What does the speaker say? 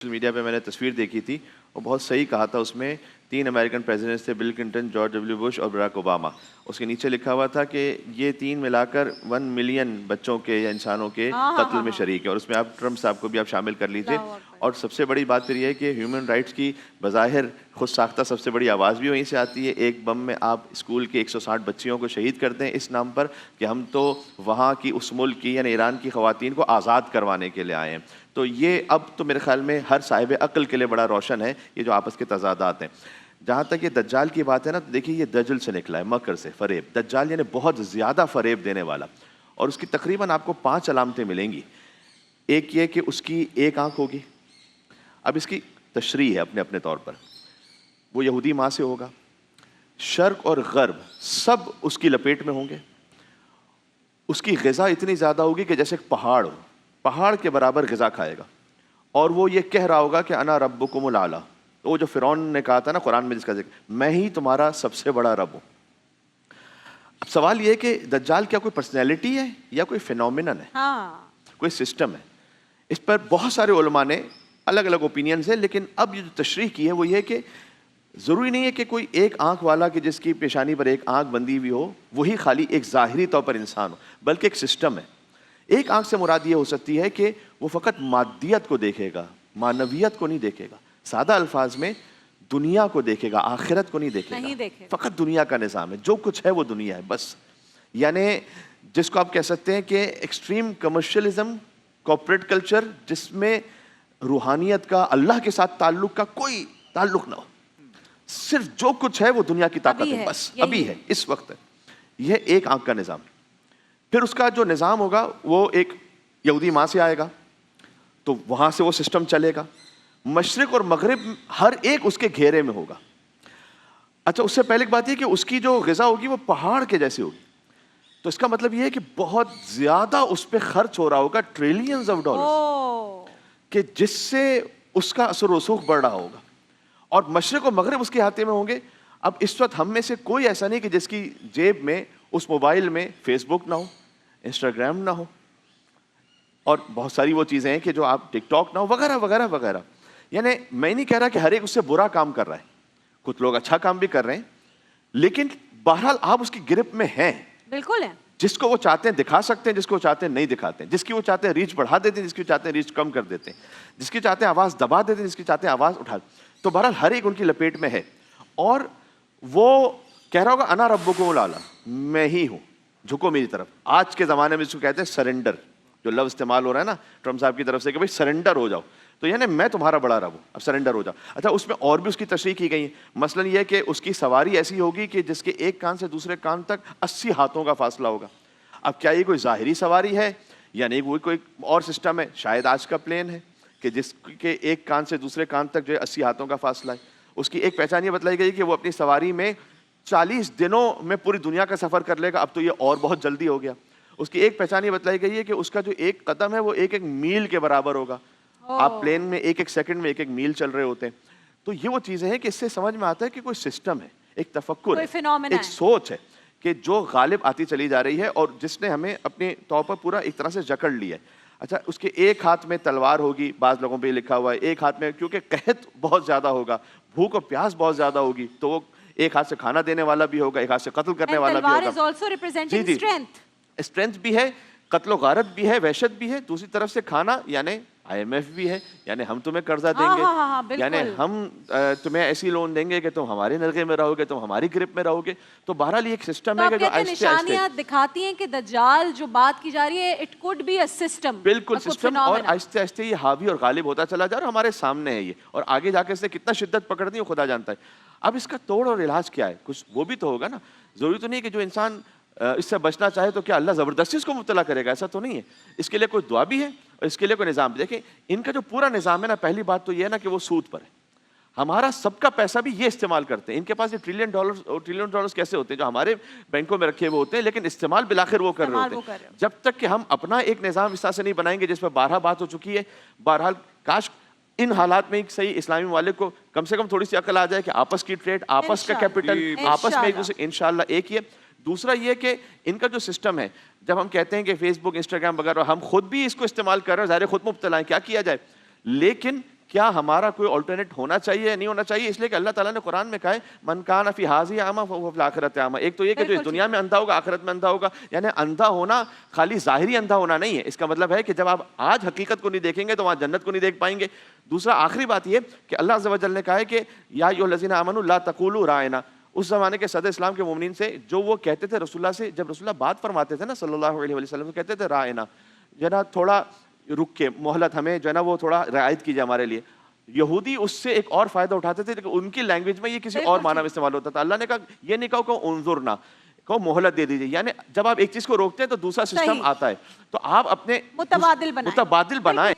Social media پہ میں نے تصویر دیکھی تھی، وہ بہت صحیح کہا تھا. اس میں 3 امریکن پریزیڈنٹس تھے، Bill Clinton, George W Bush اور براک اوباما. اس کے نیچے لکھا ہوا تھا کہ یہ 3 ملا کر 1 ملین بچوں کے یا انسانوں کے قتل میں شریک ہے. اور اس میں آپ ٹرمپ صاحب کو بھی آپ شامل کر لیجئے. اور سب سے بڑی بات پھر یہ ہے کہ ہیومن رائٹس کی بظاہر خود ساختہ سب سے بڑی آواز بھی وہیں سے آتی ہے. ایک بم میں آپ اسکول کے 160 بچیوں کو شہید کرتے ہیں اس نام پر کہ ہم تو وہاں کی اس ملک کی یعنی ایران کی خواتین کو آزاد کروانے کے لیے آئے ہیں. تو یہ اب تو میرے خیال میں ہر صاحب عقل کے لیے بڑا روشن ہے یہ جو آپس کے تضادات ہیں. جہاں تک یہ دجال کی بات ہے نا، تو دیکھیے یہ دجل سے نکلا ہے، مکر سے، فریب. دجال یعنی بہت زیادہ فریب دینے والا. اور اس کی تقریباً آپ کو 5 علامتیں ملیں گی. ایک یہ کہ اس کی ایک آنکھ ہوگی. اب اس کی تشریح ہے اپنے اپنے طور پر. وہ یہودی ماں سے ہوگا. شرق اور غرب سب اس کی لپیٹ میں ہوں گے. اس کی غذا اتنی زیادہ ہوگی کہ جیسے ایک پہاڑ ہو، پہاڑ کے برابر غذا کھائے گا. اور وہ یہ کہہ رہا ہوگا کہ انا ربکم الاعلی. وہ جو فرعون نے کہا تھا نا قرآن میں جس کا ذکر، میں ہی تمہارا سب سے بڑا رب ہوں. اب سوال یہ ہے کہ دجال کیا کوئی پرسنالٹی ہے یا کوئی فینومینن ہے، کوئی سسٹم ہے؟ اس پر بہت سارے علماء نے الگ الگ اوپینینز ہیں. لیکن اب یہ جو تشریح کی ہے وہ یہ کہ ضروری نہیں ہے کہ کوئی ایک آنکھ والا کہ جس کی پیشانی پر ایک آنکھ بندی ہوئی ہو وہی خالی ایک ظاہری طور پر انسان ہو، بلکہ ایک سسٹم ہے. ایک آنکھ سے مراد یہ ہو سکتی ہے کہ وہ فقط مادیت کو دیکھے گا، معنویت کو نہیں دیکھے گا. سادہ الفاظ میں دنیا کو دیکھے گا، آخرت کو نہیں دیکھے گا. فقط دنیا کا نظام ہے، جو کچھ ہے وہ دنیا ہے بس. یعنی جس کو آپ کہہ سکتے ہیں کہ ایکسٹریم کمرشلزم، کارپوریٹ کلچر، جس میں روحانیت کا، اللہ کے ساتھ تعلق کا کوئی تعلق نہ ہو. صرف جو کچھ ہے وہ دنیا کی طاقت ہے بس، ابھی ہے، اس وقت ہے. یہ ایک آنکھ کا نظام. پھر اس کا جو نظام ہوگا وہ ایک یہودی ماں سے آئے گا، تو وہاں سے وہ سسٹم چلے گا. مشرق اور مغرب ہر ایک اس کے گھیرے میں ہوگا. اچھا، اس سے پہلے ایک بات یہ کہ اس کی جو غذا ہوگی وہ پہاڑ کے جیسی ہوگی. تو اس کا مطلب یہ ہے کہ بہت زیادہ اس پہ خرچ ہو رہا ہوگا، ٹریلینز آف ڈالرز، کہ جس سے اس کا اثر و رسوخ بڑھ رہا ہوگا. اور مشرق و مغرب اس کے ہاتھے میں ہوں گے. اب اس وقت ہم میں سے کوئی ایسا نہیں کہ جس کی جیب میں اس موبائل میں فیس بک نہ ہو، انسٹاگرام نہ ہو، اور بہت ساری وہ چیزیں ہیں کہ جو آپ ٹک ٹاک نہ ہو، وغیرہ وغیرہ وغیرہ. یعنی میں نہیں کہہ رہا کہ ہر ایک اس سے برا کام کر رہا ہے، کچھ لوگ اچھا کام بھی کر رہے ہیں، لیکن بہرحال آپ اس کی گرپ میں ہیں. بالکل ہے. جس کو وہ چاہتے ہیں دکھا سکتے ہیں، جس کو وہ چاہتے ہیں نہیں دکھاتے ہیں. جس کی وہ چاہتے ہیں ریچ بڑھا دیتے ہیں، جس کی چاہتے ہیں ریچ کم کر دیتے ہیں. جس کی چاہتے ہیں آواز دبا دیتے ہیں، جس کی چاہتے ہیں آواز اٹھا. تو بہرحال ہر ایک ان کی لپیٹ میں ہے. اور وہ کہہ رہا ہوگا انا ربکم الاعلی، میں ہی ہوں، جھکو میری طرف. آج کے زمانے میں اس کو کہتے ہیں سرنڈر، جو لفظ استعمال ہو رہا ہے نا ٹرمپ صاحب کی طرف سے کہ بھائی سرنڈر ہو جاؤ. تو یعنی میں تمہارا بڑا رب ہوں، اب سرنڈر ہو جاؤ. اچھا، اس میں اور بھی اس کی تشریح کی گئی ہے. مثلاً یہ کہ اس کی سواری ایسی ہوگی کہ جس کے ایک کان سے دوسرے کان تک 80 ہاتھوں کا فاصلہ ہوگا. اب کیا یہ کوئی ظاہری سواری ہے یا نہیں، وہ کوئی اور سسٹم ہے؟ شاید آج کا پلین ہے کہ جس کے ایک کان سے دوسرے کان تک جو ہے 80 ہاتھوں کا فاصلہ ہے. اس کی ایک پہچان یہ بتلائی گئی کہ وہ اپنی سواری میں 40 دنوں میں پوری دنیا کا سفر کر لے گا. اب تو یہ اور بہت جلدی ہو گیا. اس کی ایک پہچان یہ بتلائی گئی ہے کہ اس کا جو ایک قدم ہے وہ ایک ایک میل کے برابر ہوگا. آپ پلین میں ایک ایک سیکنڈ میں ایک ایک میل چل رہے ہوتے ہیں. تو یہ وہ چیزیں ہیں کہ اس سے سمجھ میں آتا ہے کہ کوئی سسٹم ہے، ایک تفکر ہے، ایک سوچ ہے کہ جو غالب آتی چلی جا رہی ہے اور جس نے ہمیں اپنے طور پر پورا ایک طرح سے جکڑ لیا ہے. اچھا، اس کے ایک ہاتھ میں تلوار ہوگی، بعض لوگوں پہ یہ لکھا ہوا ہے ایک ہاتھ میں، کیونکہ قحط بہت زیادہ ہوگا، بھوک اور پیاس بہت زیادہ ہوگی، تو وہ ایک ہاتھ سے کھانا دینے والا بھی ہوگا، ایک ہاتھ سے قتل کرنے والا بھی ہوگا. جی، اسٹرینتھ بھی ہے، قتل و غارت بھی ہے، وحشت بھی ہے. دوسری طرف سے کھانا یعنی IMF بھی ہے، یعنی ہم تمہیں قرضہ دیں گے، یعنی ہم تمہیں ایسی لون دیں گے کہ تم ہمارے نرغے میں رہو گے، تم ہماری گرپ میں رہو گے. تو بہرحال یہ ایک سسٹم ہے کہ جو نشانیاں دکھاتی ہیں کہ دجال جو بات کی جا رہی ہے it could be a system. بالکل سسٹم، اور آہستہ آہستہ یہ حاوی اور غالب ہوتا چلا جا رہا ہے. ہمارے سامنے ہے یہ، اور آگے جا کے اس نے کتنا شدت پکڑنی ہے خدا جانتا ہے. اب اس کا توڑ اور علاج کیا ہے؟ کچھ وہ بھی تو ہوگا نا. ضروری تو نہیں کہ جو انسان اس سے بچنا چاہے تو کیا اللہ زبردستی اس کو مبتلا کرے گا؟ ایسا تو نہیں ہے. اس کے لیے کوئی دعا بھی ہے اور اس کے لیے کوئی نظام بھی. دیکھیں ان کا جو پورا نظام ہے نا، پہلی بات تو یہ ہے نا کہ وہ سود پر ہے. ہمارا سب کا پیسہ بھی یہ استعمال کرتے ہیں. ان کے پاس یہ ٹریلین ڈالرز کیسے ہوتے ہیں جو ہمارے بینکوں میں رکھے ہوئے ہوتے ہیں، لیکن استعمال بالآخر وہ کر رہے ہوتے ہیں. جب تک کہ ہم اپنا ایک نظام اس طرح سے نہیں بنائیں گے، جس پر بارہا بات ہو چکی ہے. بہرحال کاش ان حالات میں ایک صحیح اسلامی ممالک کو کم سے کم تھوڑی سی عقل آ جائے کہ آپس کی ٹریڈ، آپس کا کیپٹل، آپس میں ایک دوسرے انشاءاللہ ایک ہی ہے. دوسرا یہ کہ ان کا جو سسٹم ہے، جب ہم کہتے ہیں کہ فیس بک، انسٹاگرام وغیرہ، ہم خود بھی اس کو استعمال کر رہے ہیں، ظاہر خود مبتلا ہیں، کیا کیا جائے. لیکن کیا ہمارا کوئی آلٹرنیٹ ہونا چاہیے یا نہیں ہونا چاہیے؟ اس لیے کہ اللہ تعالیٰ نے قرآن میں کہا ہے من کان فی ھذہ اعمی فہو فی الآخرۃ اعمی. ایک تو یہ کہ جو اس دنیا میں اندھا ہوگا آخرت میں اندھا ہوگا. یعنی اندھا ہونا خالی ظاہری اندھا ہونا نہیں ہے، اس کا مطلب ہے کہ جب آپ آج حقیقت کو نہیں دیکھیں گے تو وہاں جنت کو نہیں دیکھ پائیں گے. دوسرا آخری بات یہ کہ اللہ عز و جل نے کہا ہے کہ یا ایھا الذین آمنوا لا تقولوا رائنا. اس زمانے کے صدر اسلام کے مومنین سے جو وہ کہتے تھے رسول اللہ سے، جب رسول اللہ بات فرماتے تھے نا صلی اللہ علیہ وسلم، کہتے تھے رائنا، جو ہے نا تھوڑا رک کے مہلت ہمیں جو ہے نا وہ تھوڑا رعایت کیجیے ہمارے لیے. یہودی اس سے ایک اور فائدہ اٹھاتے تھے، لیکن ان کی لینگویج میں یہ کسی اور معنی میں استعمال ہوتا تھا. اللہ نے کہا یہ نہیں کہا کہ انظرنا، کہو مہلت دے دیجیے. یعنی جب آپ ایک چیز کو روکتے ہیں تو دوسرا سسٹم آتا ہے. تو آپ اپنے متبادل بنائیں.